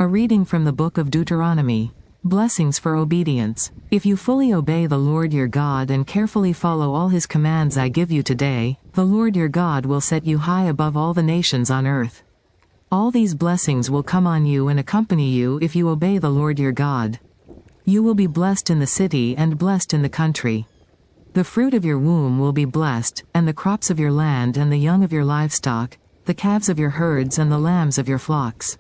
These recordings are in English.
A reading from the book of Deuteronomy. Blessings for obedience. If you fully obey the Lord your God and carefully follow all his commands I give you today, the Lord your God will set you high above all the nations on earth. All these blessings will come on you and accompany you if you obey the Lord your God. You will be blessed in the city and blessed in the country. The fruit of your womb will be blessed, and the crops of your land and the young of your livestock, the calves of your herds and the lambs of your flocks.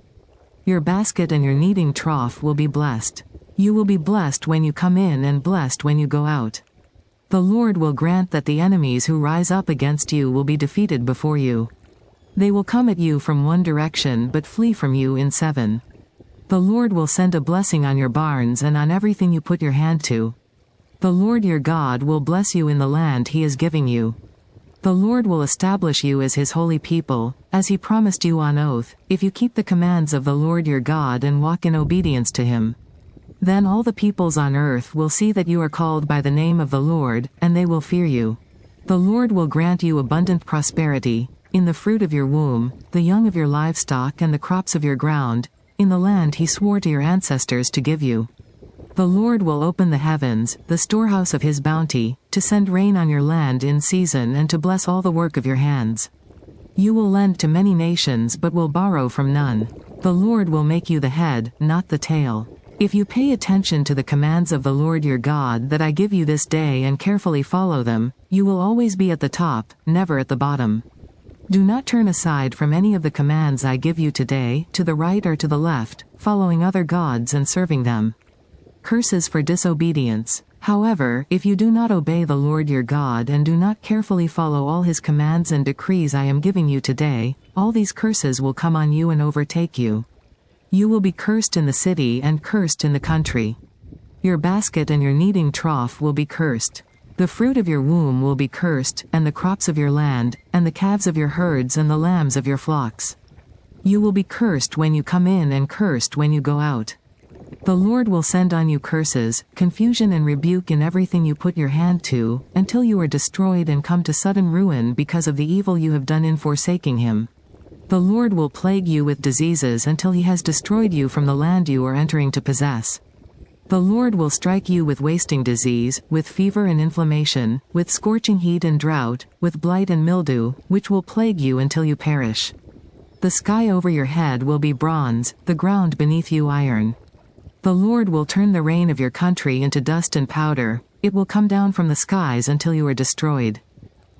Your basket and your kneading trough will be blessed. You will be blessed when you come in and blessed when you go out. The Lord will grant that the enemies who rise up against you will be defeated before you. They will come at you from one direction but flee from you in seven. The Lord will send a blessing on your barns and on everything you put your hand to. The Lord your God will bless you in the land he is giving you. The Lord will establish you as his holy people, as he promised you on oath, if you keep the commands of the Lord your God and walk in obedience to him. Then all the peoples on earth will see that you are called by the name of the Lord, and they will fear you. The Lord will grant you abundant prosperity, in the fruit of your womb, the young of your livestock and the crops of your ground, in the land he swore to your ancestors to give you. The Lord will open the heavens, the storehouse of his bounty, to send rain on your land in season and to bless all the work of your hands. You will lend to many nations but will borrow from none. The Lord will make you the head, not the tail. If you pay attention to the commands of the Lord your God that I give you this day and carefully follow them, you will always be at the top, never at the bottom. Do not turn aside from any of the commands I give you today, to the right or to the left, following other gods and serving them. Curses for disobedience. However, if you do not obey the Lord your God and do not carefully follow all his commands and decrees I am giving you today, all these curses will come on you and overtake you. You will be cursed in the city and cursed in the country. Your basket and your kneading trough will be cursed. The fruit of your womb will be cursed, and the crops of your land, and the calves of your herds and the lambs of your flocks. You will be cursed when you come in and cursed when you go out. The Lord will send on you curses, confusion and rebuke in everything you put your hand to, until you are destroyed and come to sudden ruin because of the evil you have done in forsaking him. The Lord will plague you with diseases until he has destroyed you from the land you are entering to possess. The Lord will strike you with wasting disease, with fever and inflammation, with scorching heat and drought, with blight and mildew, which will plague you until you perish. The sky over your head will be bronze, the ground beneath you iron. The Lord will turn the rain of your country into dust and powder, it will come down from the skies until you are destroyed.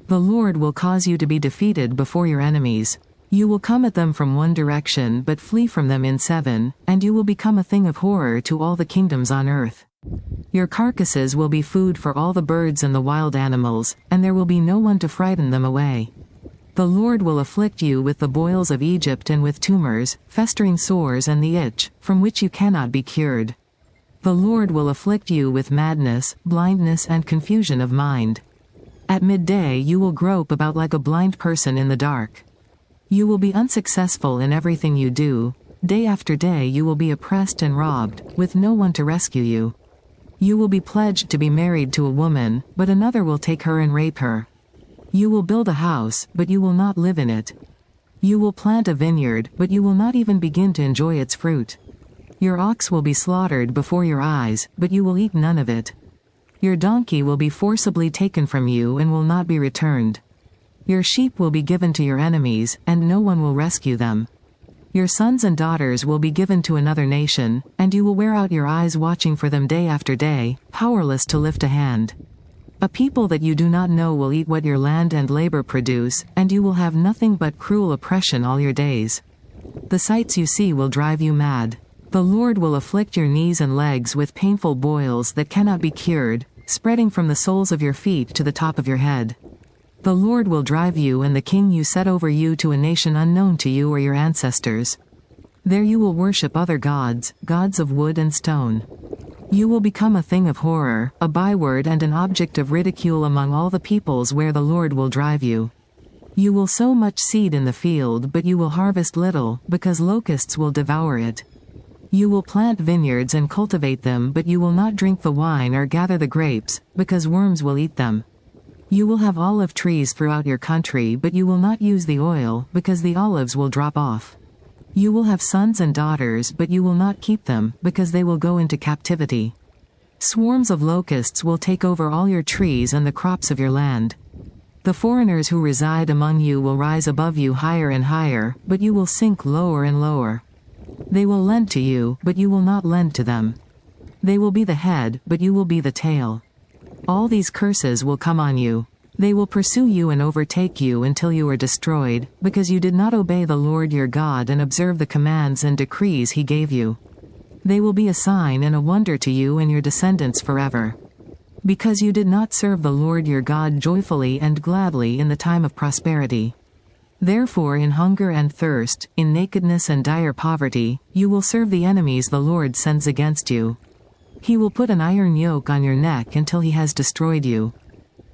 The Lord will cause you to be defeated before your enemies. You will come at them from one direction but flee from them in seven, and you will become a thing of horror to all the kingdoms on earth. Your carcasses will be food for all the birds and the wild animals, and there will be no one to frighten them away. The Lord will afflict you with the boils of Egypt and with tumors, festering sores and the itch, from which you cannot be cured. The Lord will afflict you with madness, blindness and confusion of mind. At midday you will grope about like a blind person in the dark. You will be unsuccessful in everything you do. Day after day you will be oppressed and robbed, with no one to rescue you. You will be pledged to be married to a woman, but another will take her and rape her. You will build a house, but you will not live in it. You will plant a vineyard, but you will not even begin to enjoy its fruit. Your ox will be slaughtered before your eyes, but you will eat none of it. Your donkey will be forcibly taken from you and will not be returned. Your sheep will be given to your enemies, and no one will rescue them. Your sons and daughters will be given to another nation, and you will wear out your eyes watching for them day after day, powerless to lift a hand. A people that you do not know will eat what your land and labor produce, and you will have nothing but cruel oppression all your days. The sights you see will drive you mad. The Lord will afflict your knees and legs with painful boils that cannot be cured, spreading from the soles of your feet to the top of your head. The Lord will drive you and the king you set over you to a nation unknown to you or your ancestors. There you will worship other gods, gods of wood and stone. You will become a thing of horror, a byword and an object of ridicule among all the peoples where the Lord will drive you. You will sow much seed in the field but you will harvest little, because locusts will devour it. You will plant vineyards and cultivate them but you will not drink the wine or gather the grapes, because worms will eat them. You will have olive trees throughout your country but you will not use the oil, because the olives will drop off. You will have sons and daughters, but you will not keep them, because they will go into captivity. Swarms of locusts will take over all your trees and the crops of your land. The foreigners who reside among you will rise above you higher and higher, but you will sink lower and lower. They will lend to you, but you will not lend to them. They will be the head, but you will be the tail. All these curses will come on you. They will pursue you and overtake you until you are destroyed, because you did not obey the Lord your God and observe the commands and decrees he gave you. They will be a sign and a wonder to you and your descendants forever. Because you did not serve the Lord your God joyfully and gladly in the time of prosperity. Therefore in hunger and thirst, in nakedness and dire poverty, you will serve the enemies the Lord sends against you. He will put an iron yoke on your neck until he has destroyed you.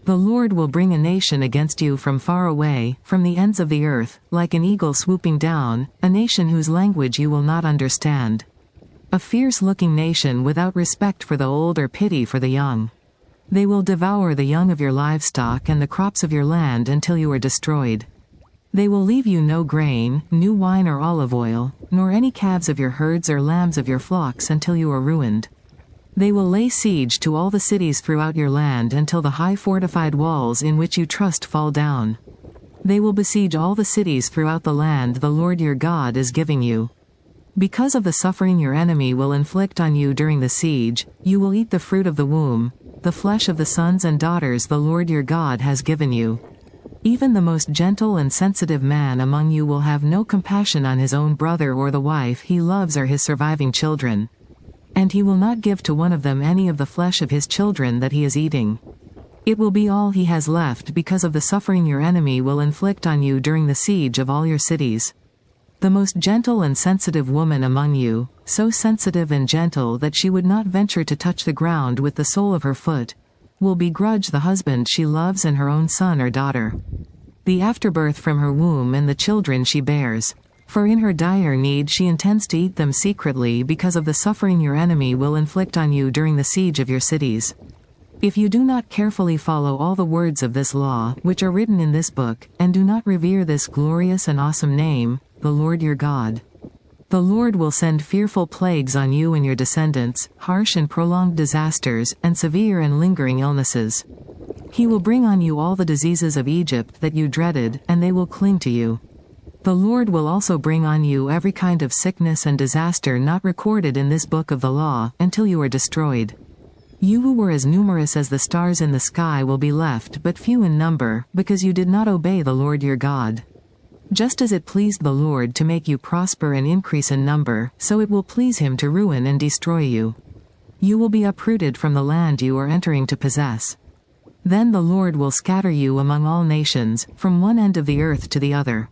The Lord will bring a nation against you from far away, from the ends of the earth, like an eagle swooping down, a nation whose language you will not understand. A fierce-looking nation without respect for the old or pity for the young. They will devour the young of your livestock and the crops of your land until you are destroyed. They will leave you no grain, new wine or olive oil, nor any calves of your herds or lambs of your flocks until you are ruined. They will lay siege to all the cities throughout your land until the high fortified walls in which you trust fall down. They will besiege all the cities throughout the land the Lord your God is giving you. Because of the suffering your enemy will inflict on you during the siege, you will eat the fruit of the womb, the flesh of the sons and daughters the Lord your God has given you. Even the most gentle and sensitive man among you will have no compassion on his own brother or the wife he loves or his surviving children. And he will not give to one of them any of the flesh of his children that he is eating. It will be all he has left because of the suffering your enemy will inflict on you during the siege of all your cities. The most gentle and sensitive woman among you, so sensitive and gentle that she would not venture to touch the ground with the sole of her foot, will begrudge the husband she loves and her own son or daughter. The afterbirth from her womb and the children she bears. For in her dire need she intends to eat them secretly because of the suffering your enemy will inflict on you during the siege of your cities. If you do not carefully follow all the words of this law, which are written in this book, and do not revere this glorious and awesome name, the Lord your God, the Lord will send fearful plagues on you and your descendants, harsh and prolonged disasters, and severe and lingering illnesses. He will bring on you all the diseases of Egypt that you dreaded, and they will cling to you. The Lord will also bring on you every kind of sickness and disaster not recorded in this book of the law, until you are destroyed. You who were as numerous as the stars in the sky will be left but few in number, because you did not obey the Lord your God. Just as it pleased the Lord to make you prosper and increase in number, so it will please him to ruin and destroy you. You will be uprooted from the land you are entering to possess. Then the Lord will scatter you among all nations, from one end of the earth to the other.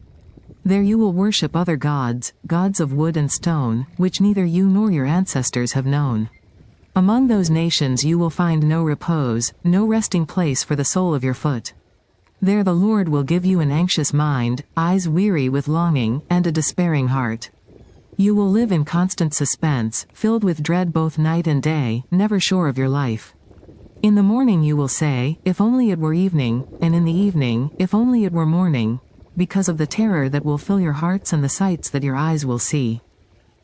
There you will worship other gods, gods of wood and stone, which neither you nor your ancestors have known. Among those nations you will find no repose, no resting place for the sole of your foot. There the Lord will give you an anxious mind, eyes weary with longing, and a despairing heart. You will live in constant suspense, filled with dread both night and day, never sure of your life. In the morning you will say, if only it were evening, and in the evening, if only it were morning, because of the terror that will fill your hearts and the sights that your eyes will see.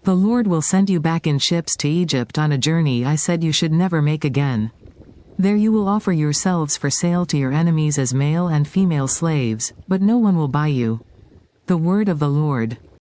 The Lord will send you back in ships to Egypt on a journey I said you should never make again. There you will offer yourselves for sale to your enemies as male and female slaves, but no one will buy you. The word of the Lord.